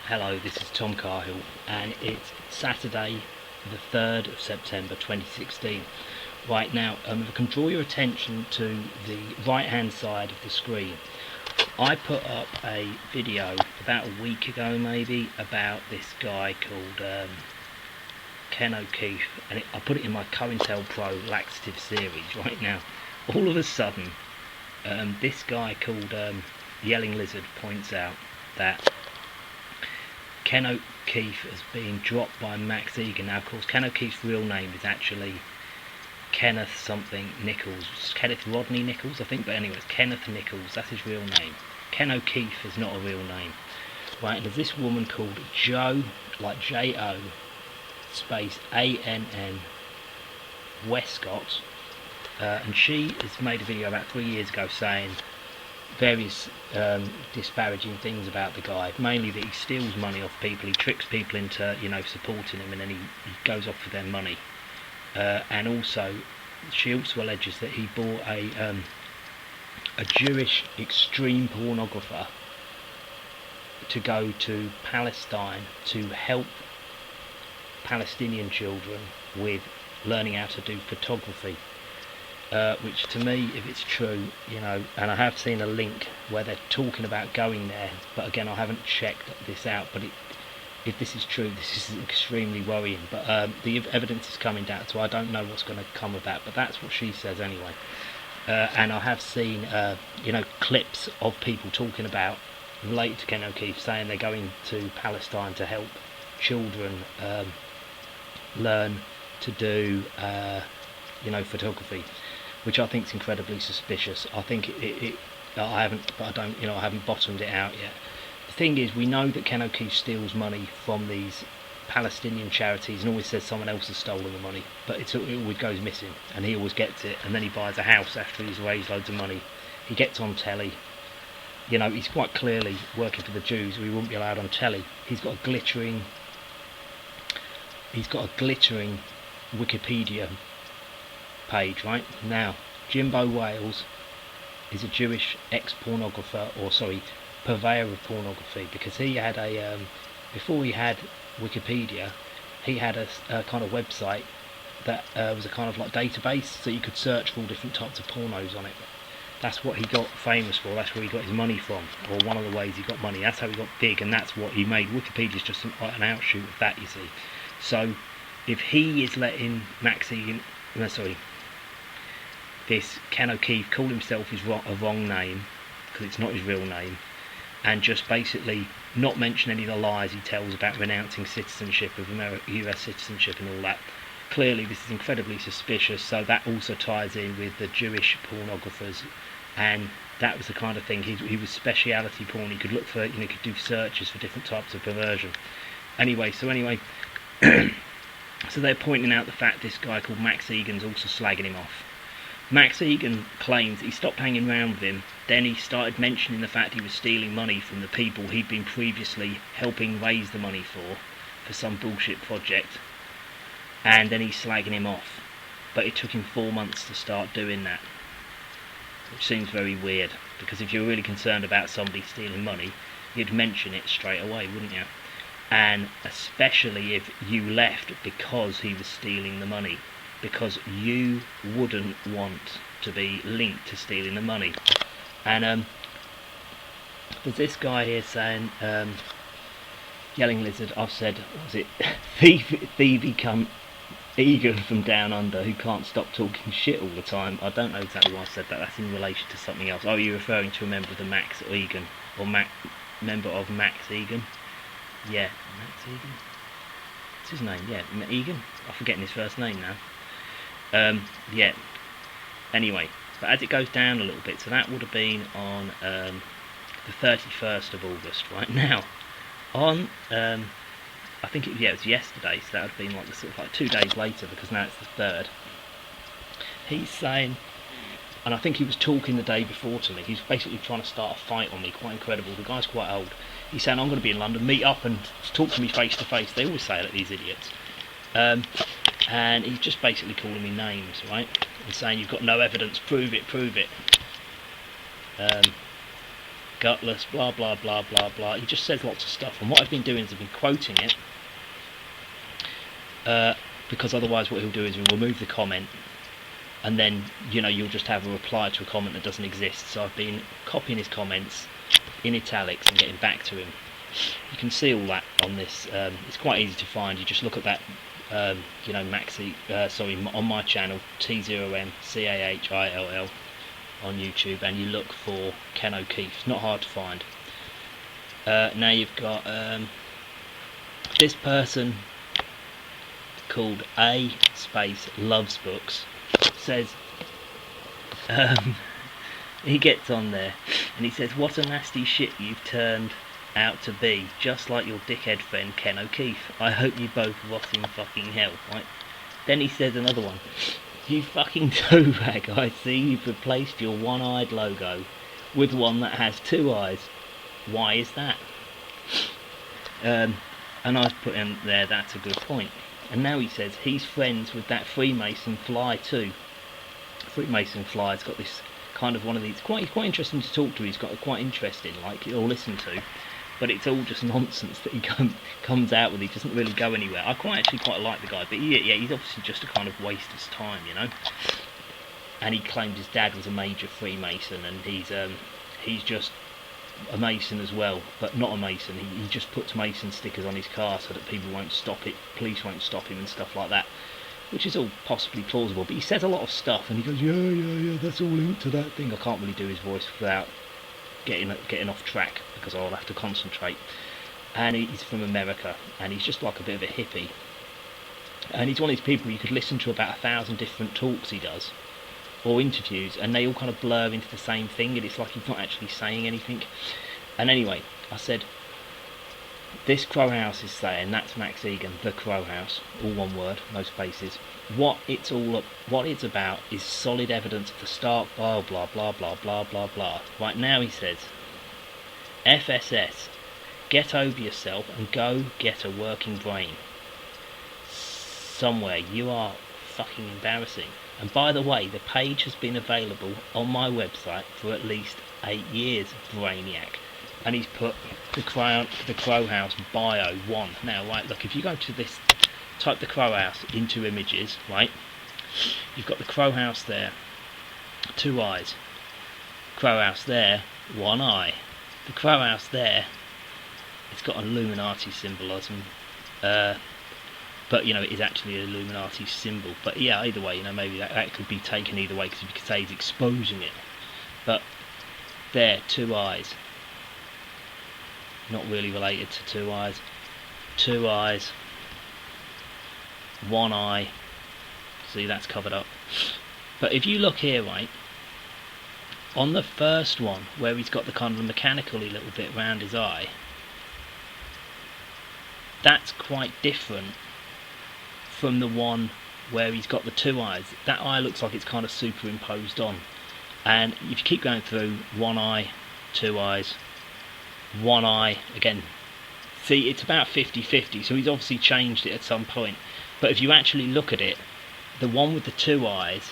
Hello, this is Tom Cahill, and it's Saturday the 3rd of September 2016. Right now, if I can draw your attention to the right hand side of the screen, I put up a video about a week ago maybe about this guy called Ken O'Keefe, and I put it in my CointelPro Laxative series. Right now, all of a sudden, this guy called Yelling Lizard points out that Ken O'Keefe has been dropped by Max Igan. Now, of course, Ken O'Keefe's real name is actually Kenneth something Nichols. It's Kenneth Rodney Nichols, I think, but anyway, it's Kenneth Nichols. That's his real name. Ken O'Keefe is not a real name. Right, and there's this woman called Jo, like J-O, space A-N-N, Westcott, and she has made a video about 3 years ago saying various disparaging things about the guy, mainly that he steals money off people, he tricks people into, supporting him, and then he goes off for their money. And also, she also alleges that he bought a Jewish extreme pornographer to go to Palestine to help Palestinian children with learning how to do photography. Which to me, if it's true, and I have seen a link where they're talking about going there, but again, I haven't checked this out, but if this is true, this is extremely worrying. But the evidence is coming down, so I don't know what's going to come of that, but that's what she says anyway. And I have seen, clips of people talking about, related to Ken O'Keefe, saying they're going to Palestine to help children learn to do, photography, which I think is incredibly suspicious. I think I haven't bottomed it out yet. The thing is, we know that Ken O'Keefe steals money from these Palestinian charities and always says someone else has stolen the money, but it always goes missing, and he always gets it, and then he buys a house after he's raised loads of money. He gets on telly. He's quite clearly working for the Jews, so he wouldn't be allowed on telly. He's got a glittering Wikipedia page. Right now, Jimbo Wales is a Jewish purveyor of pornography, because he had before he had Wikipedia, he had a kind of website that was a kind of like database, so you could search for all different types of pornos on it. That's what he got famous for. That's where he got his money from, or one of the ways he got money. That's how he got big, and that's what he made. Wikipedia is just an outshoot of that, you see. So if he is letting this Ken O'Keefe call himself a wrong name, because it's not his real name, and just basically not mention any of the lies he tells about renouncing citizenship of US citizenship and all that, clearly this is incredibly suspicious. So that also ties in with the Jewish pornographers, and that was the kind of thing, he was speciality porn. He could look for, he could do searches for different types of perversion. Anyway, so they're pointing out the fact this guy called Max Igan's also slagging him off. Max Igan claims he stopped hanging around with him, then he started mentioning the fact he was stealing money from the people he'd been previously helping raise the money for some bullshit project, and then he's slagging him off. But it took him 4 months to start doing that, which seems very weird, because if you're really concerned about somebody stealing money, you'd mention it straight away, wouldn't you? And especially if you left because he was stealing the money, because you wouldn't want to be linked to stealing the money. And there's this guy here saying, Yelling Lizard, I've said, what was it, thievey cunt Igan from down under, who can't stop talking shit all the time. I don't know exactly why I said that. That's in relation to something else. Oh, you're referring to a member of the Max Igan, or member of Max Igan? Yeah, Max Igan? What's his name? Yeah, Igan? I'm forgetting his first name now. Yeah, anyway, but as it goes down a little bit, so that would have been on the 31st of August. Right now, on I think it was yesterday, so that would have been like the sort of like 2 days later, because now it's the 3rd. He's saying, and I think he was talking the day before to me, he's basically trying to start a fight on me. Quite incredible. The guy's quite old. He's saying, I'm going to be in London, meet up and talk to me face to face. They always say that, these idiots. And he's just basically calling me names, right? And saying, you've got no evidence, prove it, prove it. gutless, blah blah blah blah blah. He just says lots of stuff, and what I've been doing is I've been quoting it, because otherwise what he'll do is he'll remove the comment, and then you'll just have a reply to a comment that doesn't exist. So I've been copying his comments in italics and getting back to him. You can see all that on this. It's quite easy to find. You just look at that, on my channel, T0MCAHILL on YouTube, and you look for Ken O'Keefe. It's not hard to find. Now you've got this person called A space loves books, says he gets on there and he says, "What a nasty shit you've turned out to be, just like your dickhead friend Ken O'Keefe. I hope you both rot in fucking hell." Right? Then he says another one, "You fucking do-rag, I see you've replaced your one-eyed logo with one that has two eyes. Why is that?" And I've put in there, "That's a good point." And now he says he's friends with that Freemason fly too. Freemason fly's got this kind of one of these, quite interesting to talk to. He's got a quite interesting, like, or listen to, but it's all just nonsense that he comes out with. He doesn't really go anywhere. I actually quite like the guy, but he's obviously just a kind of waste of time, And he claimed his dad was a major Freemason, and he's just a Mason as well, but not a Mason. He just puts Mason stickers on his car so that people won't stop it, police won't stop him and stuff like that, which is all possibly plausible. But he says a lot of stuff, and he goes, yeah, that's all linked to that thing. I can't really do his voice without getting off track, because I'll have to concentrate. And he's from America, and he's just like a bit of a hippie, and he's one of these people you could listen to about 1,000 different talks he does, or interviews, and they all kind of blur into the same thing, and it's like he's not actually saying anything. And anyway, I said, this Crow House is saying, that's Max Igan, the Crow House, all one word, no spaces. What it's about is solid evidence of the stark blah blah blah blah blah blah blah. Right now he says, FSS, get over yourself and go get a working brain somewhere. You are fucking embarrassing. And by the way, the page has been available on my website for at least 8 years, Brainiac. And he's put the Crow House bio 1. Now, right, look, if you go to this, type the Crow House into images, right, you've got the Crow House there, 2 eyes. Crow House there, 1 eye. The Crow House there, it's got an Illuminati symbolism, but it is actually an Illuminati symbol. But yeah, either way, maybe that could be taken either way, because you could say he's exposing it. But there, 2 eyes, not really related to 2 eyes. 2 eyes, 1 eye. See, that's covered up. But if you look here, right, on the first one where he's got the kind of mechanically little bit around his eye, that's quite different from the one where he's got the 2 eyes. That eye looks like it's kind of superimposed on. And if you keep going through, 1 eye, 2 eyes, 1 eye, again, see, it's about 50-50, so he's obviously changed it at some point. But if you actually look at it, the one with the 2 eyes,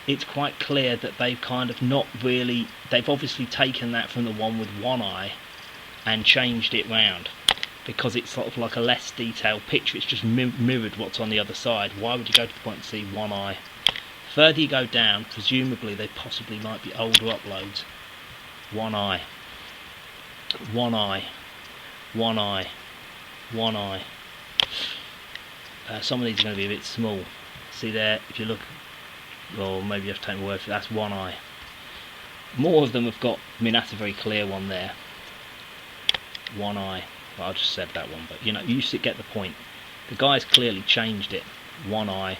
it's quite clear that they've kind of not really, they've obviously taken that from the one with 1 eye and changed it round, because it's sort of like a less detailed picture. It's just mirrored what's on the other side. Why would you go to the point to see 1 eye? Further you go down, presumably they possibly might be older uploads. 1 eye, 1 eye, 1 eye, 1 eye. Some of these are going to be a bit small. See there, if you look, or maybe you have to take my word for it, that's 1 eye. More of them have got, that's a very clear one there. 1 eye. Well, I just said that one, but you get the point. The guy's clearly changed it. 1 eye.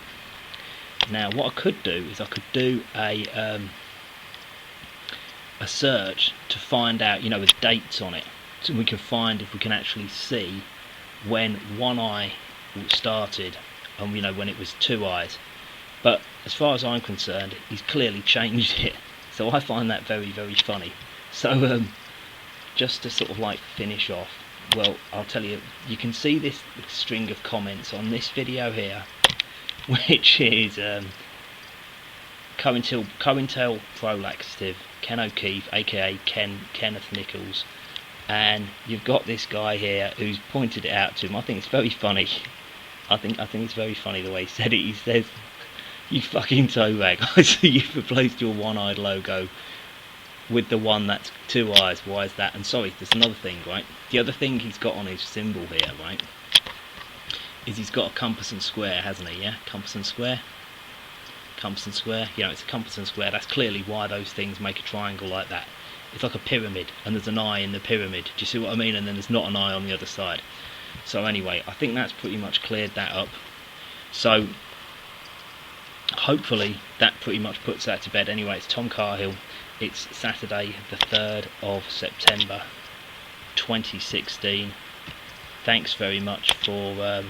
Now, what I could do is I could do a search to find out, with dates on it, so we can find if we can actually see when 1 eye started and when it was 2 eyes. But as far as I'm concerned, he's clearly changed it. So I find that very, very funny. So just to sort of like finish off, well, I'll tell you, you can see this string of comments on this video here, which is CointelPro Laxative, Ken O'Keefe, aka Kenneth Nichols, and you've got this guy here who's pointed it out to him. I think it's very funny. I think it's very funny the way he said it. He says, "You fucking toe rag, I see you've replaced your one-eyed logo with the one that's two eyes. Why is that?" And sorry, there's another thing, right? The other thing he's got on his symbol here, right, is he's got a compass and square, hasn't he? Yeah, compass and square. Compass and square. You know, it's a compass and square. That's clearly why those things make a triangle like that. It's like a pyramid, and there's an eye in the pyramid. Do you see what I mean? And then there's not an eye on the other side. So anyway, I think that's pretty much cleared that up. So hopefully that pretty much puts that to bed. Anyway, it's Tom Cahill. It's Saturday the 3rd of September 2016. Thanks very much for